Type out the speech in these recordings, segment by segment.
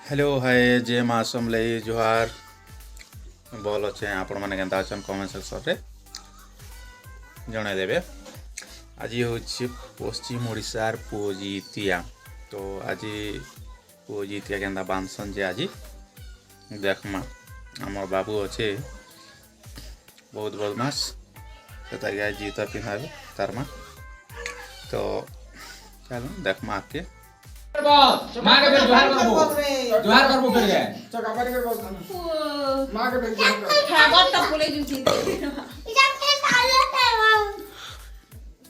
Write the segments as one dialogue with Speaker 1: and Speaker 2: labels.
Speaker 1: Hello hi जय माँ समलई जुहार भल अच्छे आपण मैंने केन्ता अच्छन कमेंट सेक्शन रे जनईदेवे। आज हूँ पश्चिम ओडिशार पुओजितिया। तो आज पुओजितिया केन्ता बांधसन जे आज देखमा आम बाबू अच्छे बहुत बदमाश से जीता पिंधाबे तार माँ। तो चलो देखमा आके
Speaker 2: माँ के फिर जोहार करबो फिर गए
Speaker 3: चका पारी कर बोल मां के फिर जोहार कर
Speaker 4: खागत त फुले जुची इजा के ताले ते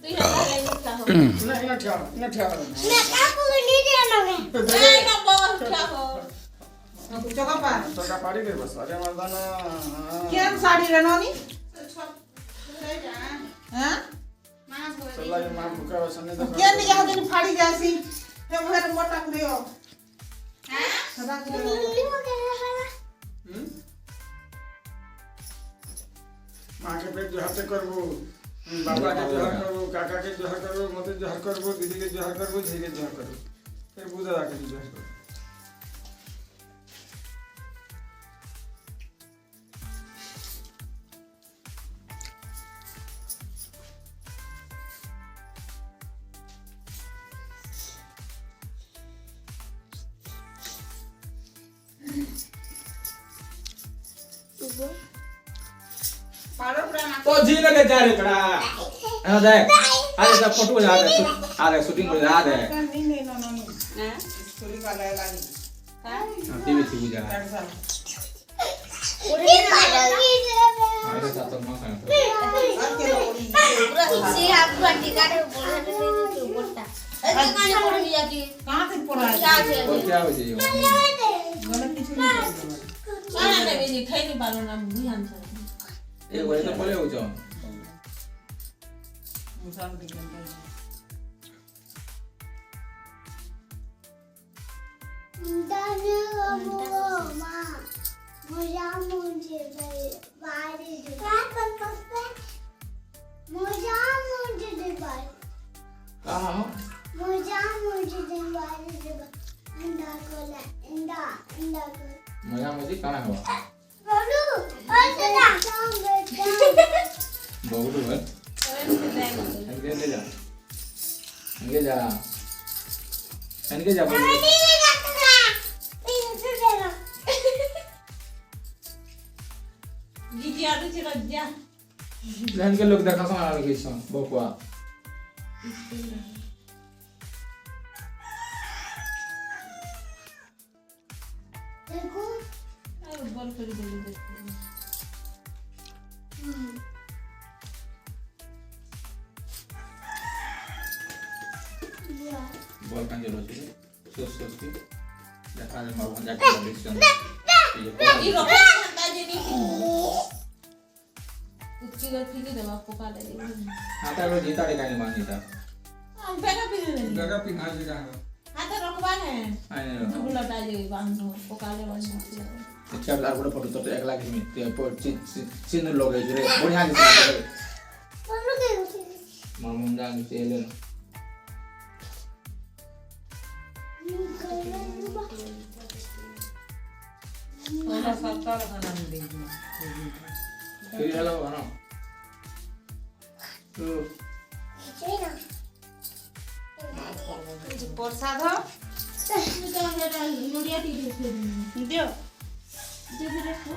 Speaker 4: तू यहाँ ले लिखा हो
Speaker 3: ना ठा
Speaker 4: मैं का फुले नहीं देना मैं ना बहुत क्या हो
Speaker 3: चका पारी कर बस अरे मर्दाना
Speaker 5: केम साड़ी रेनोनी हां
Speaker 3: चला ये मां भूखा वसने तो
Speaker 5: केम नहीं यहाँ दिन फाड़ी जासी हे भर मोटा कुड़ियो हां सदा कुड़ियो
Speaker 3: मां के पेट जोहार से करबो बाबा के जोहार करबो काका के जोहार करबो मते जोहार करबो दीदी के जोहार करबो झी के जोहार करबो फिर बुदा के जोहार करबो।
Speaker 2: तो जी लगे जा रे बड़ा आ दे अरे सब फोटो जा दे आ रे शूटिंग को जा दे
Speaker 5: नहीं नहीं नो नो हां स्टोरी का ले लागी
Speaker 2: हां टीवी से बुझा अरे साथ में खाना
Speaker 4: इसी आप बंटी का बोलने नहीं तू बोलता ऐसे कहां पड़ गया जी
Speaker 5: कहां से पड़ा
Speaker 2: और क्या हो जाए
Speaker 5: गलत कुछ नहीं
Speaker 4: खाना नहीं जी खाई नहीं पालो ना ध्यान से
Speaker 2: ए वो तो पले हो जाओ
Speaker 5: मुसाल के
Speaker 6: दाने मामा मुझे मुझे बारी क्या करते मुझे दे बारी
Speaker 2: कहां हो
Speaker 6: मुझे दे बारी दे अंडा कोला अंडा को
Speaker 2: मजा मुझे कहां हुआ
Speaker 6: बोलू अच्छा
Speaker 2: बहुत है अंगे ले जा अंगे जा अंगे जा
Speaker 4: जी आदि से जा
Speaker 2: लहन के लोग देखा सुना लगे सन बकुआ
Speaker 6: देखो
Speaker 4: बॉल कर दे
Speaker 2: बॉल कांगे रोटी सोस की देखा दे मां जाके डिस्कशन ये
Speaker 4: ई रोका ताजे नहीं उसकी गलती की दवा पोका ले
Speaker 2: आता रो जीता रे काने मानीता
Speaker 4: हम बेगा पी ले
Speaker 3: जगह पिंगा जी का
Speaker 4: हां तो रखवा है
Speaker 2: आने
Speaker 4: तू लटा जे बांधो पोका ले बांधो
Speaker 2: अच्छा लार बड़ा फोटो तो 1 लाख में ते पर चिन्ह लोग है रे बढ़िया दिखता
Speaker 6: बोलू दे
Speaker 2: मां मुंडा के तेल
Speaker 5: ओला सत्ता खाना नहीं देगी
Speaker 2: फिर हेलो ना तो
Speaker 6: चेना
Speaker 5: प्रसाद
Speaker 4: तो मेरा मुड़िया टी दे
Speaker 5: दियो
Speaker 4: दे देखो